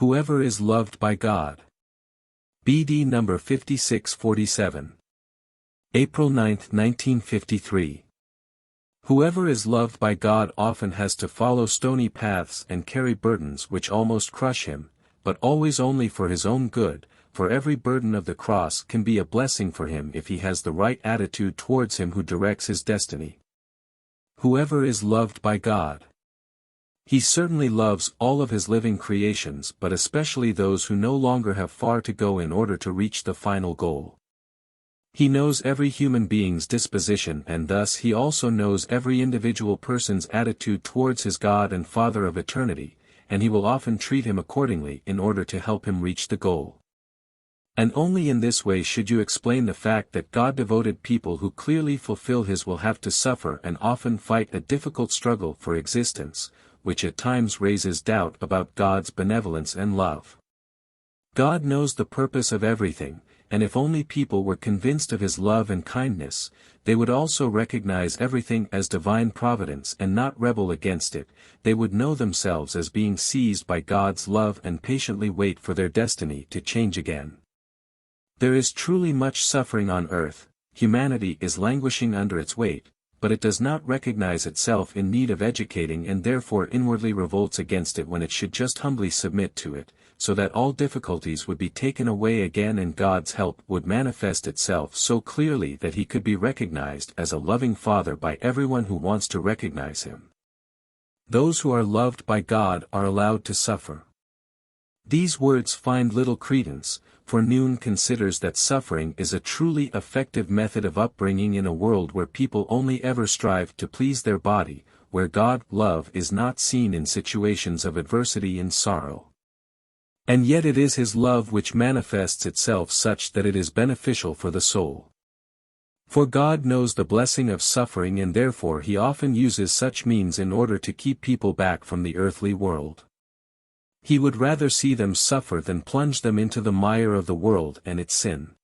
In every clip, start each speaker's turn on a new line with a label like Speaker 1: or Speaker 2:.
Speaker 1: Whoever is loved by God. BD number 5647. April 9, 1953. Whoever is loved by God often has to follow stony paths and carry burdens which almost crush him, but always only for his own good, for every burden of the cross can be a blessing for him if he has the right attitude towards him who directs his destiny. Whoever is loved by God. He certainly loves all of his living creations, but especially those who no longer have far to go in order to reach the final goal. He knows every human being's disposition, and thus he also knows every individual person's attitude towards his God and Father of eternity, and he will often treat him accordingly in order to help him reach the goal. And only in this way should you explain the fact that God-devoted people who clearly fulfill his will have to suffer and often fight a difficult struggle for existence, which at times raises doubt about God's benevolence and love. God knows the purpose of everything, and if only people were convinced of his love and kindness, they would also recognize everything as divine providence and not rebel against it. They would know themselves as being seized by God's love and patiently wait for their destiny to change again. There is truly much suffering on earth. Humanity is languishing under its weight, but it does not recognize itself in need of educating and therefore inwardly revolts against it when it should just humbly submit to it, so that all difficulties would be taken away again and God's help would manifest itself so clearly that he could be recognized as a loving Father by everyone who wants to recognize him. Those who are loved by God are allowed to suffer. These words find little credence, for Noon considers that suffering is a truly effective method of upbringing in a world where people only ever strive to please their body, where God's love is not seen in situations of adversity and sorrow. And yet it is his love which manifests itself such that it is beneficial for the soul. For God knows the blessing of suffering, and therefore he often uses such means in order to keep people back from the earthly world. He would rather see them suffer than plunge them into the mire of the world and its sin.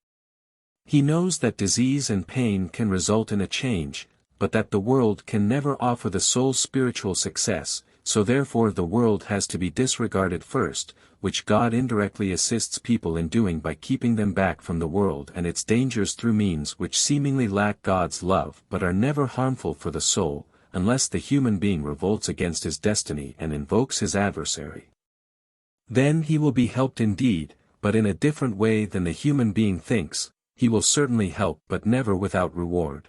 Speaker 1: He knows that disease and pain can result in a change, but that the world can never offer the soul spiritual success, so therefore the world has to be disregarded first, which God indirectly assists people in doing by keeping them back from the world and its dangers through means which seemingly lack God's love but are never harmful for the soul, unless the human being revolts against his destiny and invokes his adversary. Then he will be helped indeed, but in a different way than the human being thinks. He will certainly help but never without reward.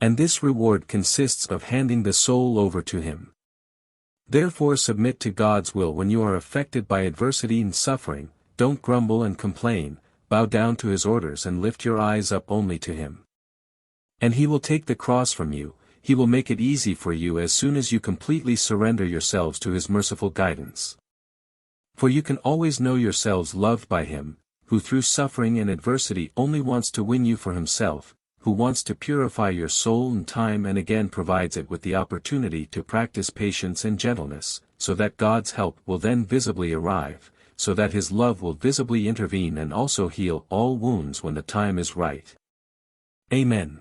Speaker 1: And this reward consists of handing the soul over to him. Therefore submit to God's will when you are affected by adversity and suffering. Don't grumble and complain, bow down to his orders and lift your eyes up only to him. And he will take the cross from you. He will make it easy for you as soon as you completely surrender yourselves to his merciful guidance. For you can always know yourselves loved by him, who through suffering and adversity only wants to win you for himself, who wants to purify your soul and time and again provides it with the opportunity to practice patience and gentleness, so that God's help will then visibly arrive, so that his love will visibly intervene and also heal all wounds when the time is right. Amen.